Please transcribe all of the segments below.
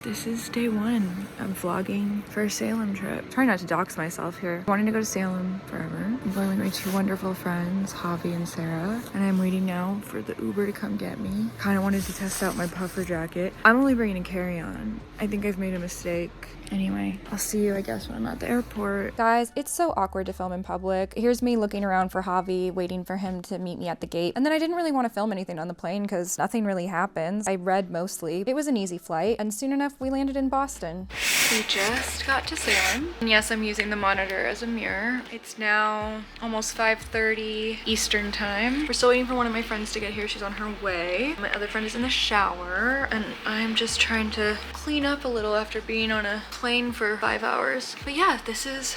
This is day one of vlogging for a Salem trip. Trying not to dox myself here. Wanting to go to Salem forever. I'm going with my two wonderful friends, Javi and Sarah. And I'm waiting now for the Uber to come get me. Kind of wanted to test out my puffer jacket. I'm only bringing a carry-on. I think I've made a mistake. Anyway, I'll see you, I guess, when I'm at the airport. Guys, it's so awkward to film in public. Here's me looking around for Javi, waiting for him to meet me at the gate. And then I didn't really want to film anything on the plane because nothing really happens. I read mostly. It was an easy flight, and soon enough, we landed in Boston. We just got to Salem. And yes, I'm using the monitor as a mirror. It's now almost 5:30 Eastern time. We're still waiting for one of my friends to get here. She's on her way. My other friend is in the shower, and I'm just trying to clean up a little after being on a plane for 5 hours. But yeah, this is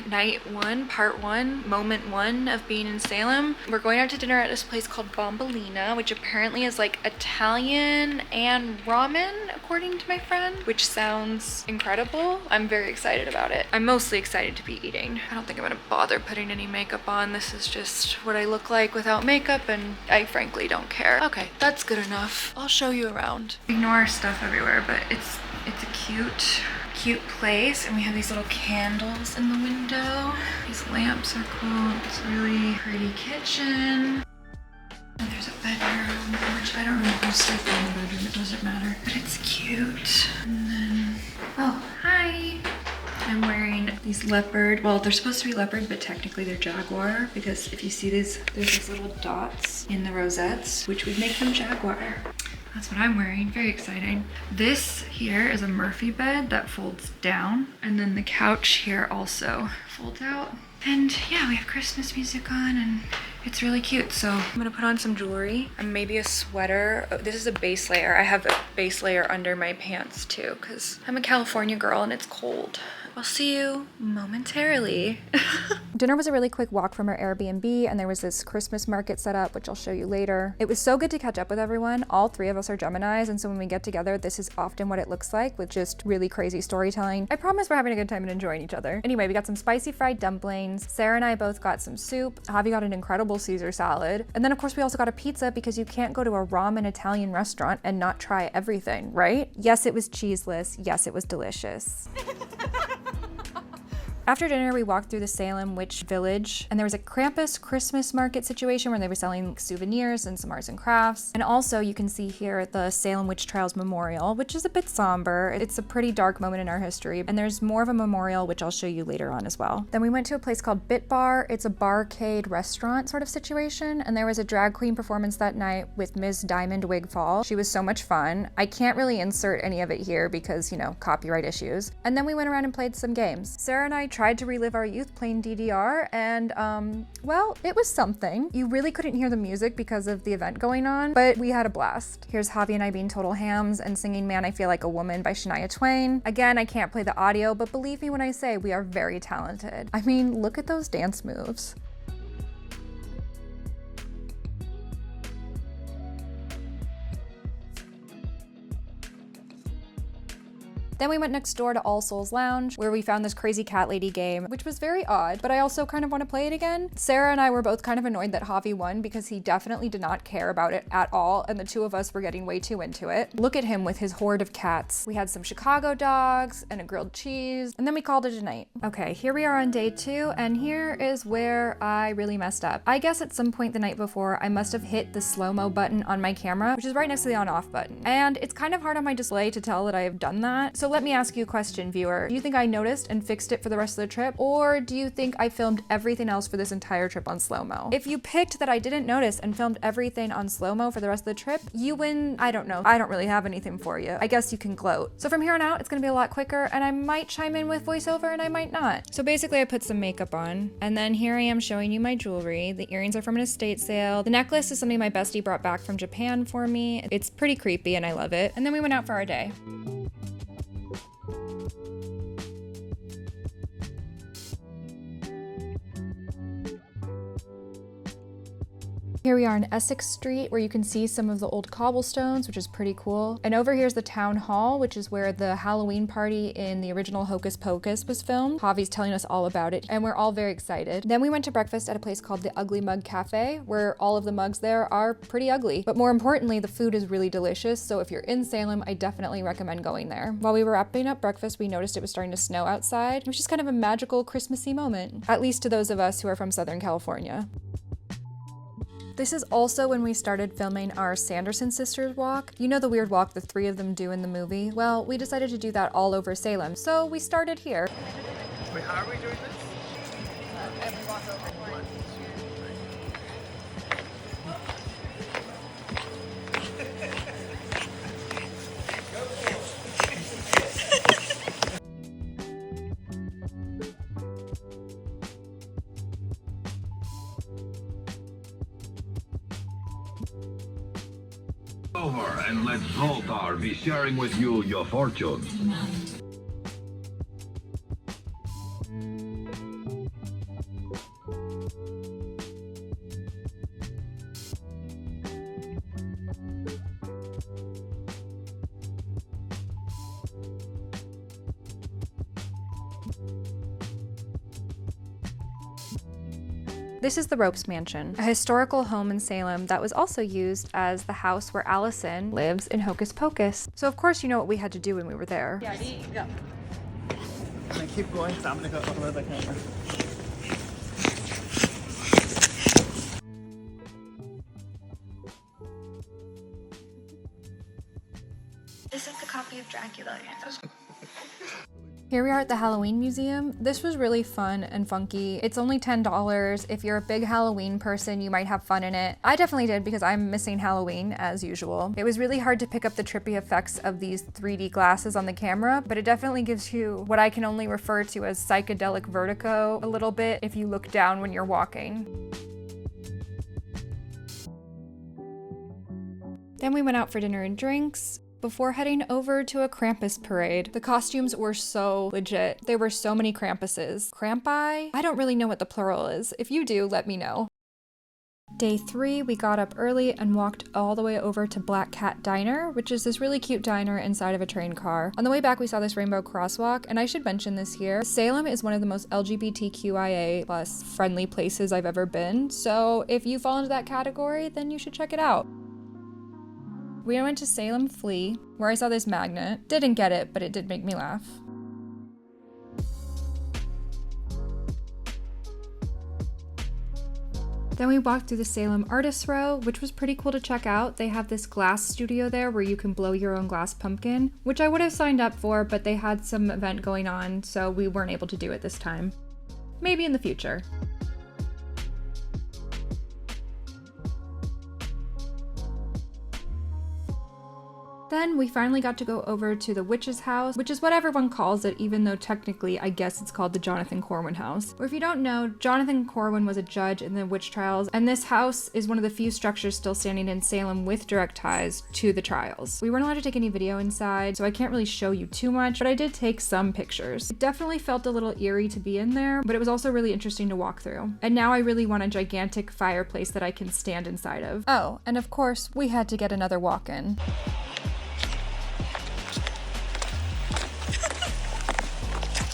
night one, part one, moment one of being in Salem. We're going out to dinner at this place called Bombolina, which apparently is like Italian and ramen, according to my friend, which sounds incredible. I'm very excited about it. I'm mostly excited to be eating. I don't think I'm gonna bother putting any makeup on. This is just what I look like without makeup, and I frankly don't care. Okay, that's good enough. I'll show you around. Ignore stuff everywhere, but it's a cute place, and we have these little candles in the window. These lamps are cool. It's a really pretty kitchen. And there's a bedroom, which I don't know who's sleeping in the bedroom, it doesn't matter. But it's cute. And then, oh, hi! I'm wearing these leopard, well, they're supposed to be leopard, but technically they're jaguar, because if you see these, there's these little dots in the rosettes, which would make them jaguar. That's what I'm wearing, very exciting. This here is a Murphy bed that folds down, and then the couch here also folds out. And yeah, we have Christmas music on, and it's really cute. So I'm gonna put on some jewelry and maybe a sweater. Oh, this is a base layer. I have a base layer under my pants too, because I'm a California girl and it's cold. I'll see you momentarily. Dinner was a really quick walk from our Airbnb, and there was this Christmas market set up, which I'll show you later. It was so good to catch up with everyone. All three of us are Geminis, and so when we get together, this is often what it looks like, with just really crazy storytelling. I promise we're having a good time and enjoying each other. Anyway, we got some spicy fried dumplings. Sarah and I both got some soup. Javi got an incredible Caesar salad. And then of course we also got a pizza, because you can't go to a ramen Italian restaurant and not try everything, right? Yes, it was cheeseless. Yes, it was delicious. After dinner, we walked through the Salem Witch Village, and there was a Krampus Christmas market situation where they were selling souvenirs and some arts and crafts. And also you can see here the Salem Witch Trials Memorial, which is a bit somber. It's a pretty dark moment in our history, and there's more of a memorial, which I'll show you later on as well. Then we went to a place called Bit Bar. It's a barcade restaurant sort of situation, and there was a drag queen performance that night with Ms. Diamond Wigfall. She was so much fun. I can't really insert any of it here because, you know, copyright issues. And then we went around and played some games. Sarah and I tried to relive our youth playing DDR, and well, it was something. You really couldn't hear the music because of the event going on, but we had a blast. Here's Javi and I being total hams and singing Man I Feel Like a Woman by Shania Twain. Again, I can't play the audio, but believe me when I say we are very talented. I mean, look at those dance moves. Then we went next door to All Souls Lounge, where we found this crazy cat lady game, which was very odd, but I also kind of want to play it again. Sarah and I were both kind of annoyed that Javi won, because he definitely did not care about it at all, and the two of us were getting way too into it. Look at him with his horde of cats. We had some Chicago dogs and a grilled cheese, and then we called it a night. Okay, here we are on day two, and here is where I really messed up. I guess at some point the night before, I must have hit the slow-mo button on my camera, which is right next to the on-off button. And it's kind of hard on my display to tell that I have done that. So let me ask you a question, viewer. Do you think I noticed and fixed it for the rest of the trip? Or do you think I filmed everything else for this entire trip on slow-mo? If you picked that I didn't notice and filmed everything on slow-mo for the rest of the trip, you win. I don't know. I don't really have anything for you. I guess you can gloat. So from here on out, it's gonna be a lot quicker, and I might chime in with voiceover and I might not. So basically I put some makeup on, and then here I am showing you my jewelry. The earrings are from an estate sale. The necklace is something my bestie brought back from Japan for me. It's pretty creepy and I love it. And then we went out for our day. Here we are on Essex Street, where you can see some of the old cobblestones, which is pretty cool. And over here's the town hall, which is where the Halloween party in the original Hocus Pocus was filmed. Javi's telling us all about it, and we're all very excited. Then we went to breakfast at a place called the Ugly Mug Cafe, where all of the mugs there are pretty ugly. But more importantly, the food is really delicious, so if you're in Salem, I definitely recommend going there. While we were wrapping up breakfast, we noticed it was starting to snow outside, which is kind of a magical Christmassy moment, at least to those of us who are from Southern California. This is also when we started filming our Sanderson sisters walk. You know the weird walk the three of them do in the movie? Well, we decided to do that all over Salem, so we started here. Wait, how are we doing this? Every walk over one. Over and let Zoltar be sharing with you your fortune. This is the Ropes Mansion, a historical home in Salem that was also used as the house where Allison lives in Hocus Pocus. So of course you know what we had to do when we were there. Yeah, go. Can I keep going? So I'm gonna go over the camera. This is the copy of Dracula. Here we are at the Halloween Museum. This was really fun and funky. It's only $10. If you're a big Halloween person, you might have fun in it. I definitely did because I'm missing Halloween as usual. It was really hard to pick up the trippy effects of these 3D glasses on the camera, but it definitely gives you what I can only refer to as psychedelic vertigo a little bit if you look down when you're walking. Then we went out for dinner and drinks before heading over to a Krampus parade. The costumes were so legit. There were so many Krampuses. Krampi? I don't really know what the plural is. If you do, let me know. Day 3, we got up early and walked all the way over to Black Cat Diner, which is this really cute diner inside of a train car. On the way back, we saw this rainbow crosswalk, and I should mention this here. Salem is one of the most LGBTQIA plus friendly places I've ever been, so if you fall into that category, then you should check it out. We went to Salem Flea, where I saw this magnet. Didn't get it, but it did make me laugh. Then we walked through the Salem Artists Row, which was pretty cool to check out. They have this glass studio there where you can blow your own glass pumpkin, which I would have signed up for, but they had some event going on, so we weren't able to do it this time. Maybe in the future. Then we finally got to go over to the witch's house, which is what everyone calls it, even though technically I guess it's called the Jonathan Corwin house. Or if you don't know, Jonathan Corwin was a judge in the witch trials, and this house is one of the few structures still standing in Salem with direct ties to the trials. We weren't allowed to take any video inside, so I can't really show you too much, but I did take some pictures. It definitely felt a little eerie to be in there, but it was also really interesting to walk through. And now I really want a gigantic fireplace that I can stand inside of. Oh, and of course, we had to get another walk-in.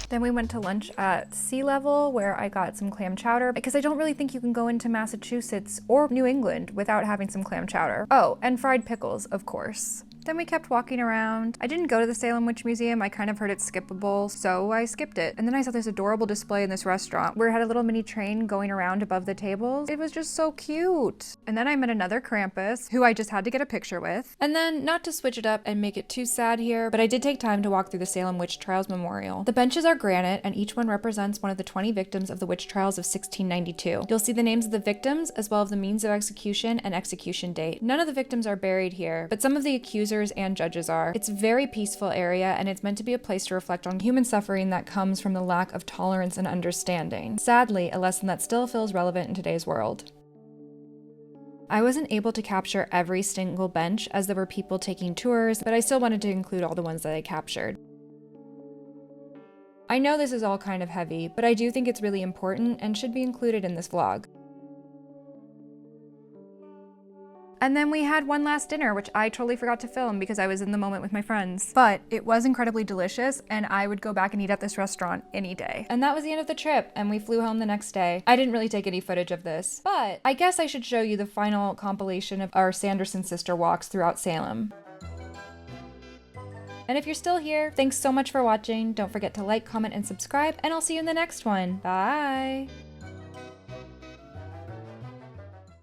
Then we went to lunch at Sea Level, where I got some clam chowder, because I don't really think you can go into Massachusetts or New England without having some clam chowder. Oh, and fried pickles, of course. Then we kept walking around. I didn't go to the Salem Witch Museum. I kind of heard it's skippable, so I skipped it. And then I saw this adorable display in this restaurant where it had a little mini train going around above the tables. It was just so cute. And then I met another Krampus, who I just had to get a picture with. And then, not to switch it up and make it too sad here, but I did take time to walk through the Salem Witch Trials Memorial. The benches are granite, and each one represents one of the 20 victims of the witch trials of 1692. You'll see the names of the victims, as well as the means of execution and execution date. None of the victims are buried here, but some of the accusers and judges are. It's a very peaceful area, and it's meant to be a place to reflect on human suffering that comes from the lack of tolerance and understanding. Sadly, a lesson that still feels relevant in today's world. I wasn't able to capture every single bench as there were people taking tours, but I still wanted to include all the ones that I captured. I know this is all kind of heavy, but I do think it's really important and should be included in this vlog. And then we had one last dinner, which I totally forgot to film because I was in the moment with my friends. But it was incredibly delicious, and I would go back and eat at this restaurant any day. And that was the end of the trip, and we flew home the next day. I didn't really take any footage of this, but I guess I should show you the final compilation of our Sanderson sister walks throughout Salem. And if you're still here, thanks so much for watching. Don't forget to like, comment, and subscribe, and I'll see you in the next one. Bye!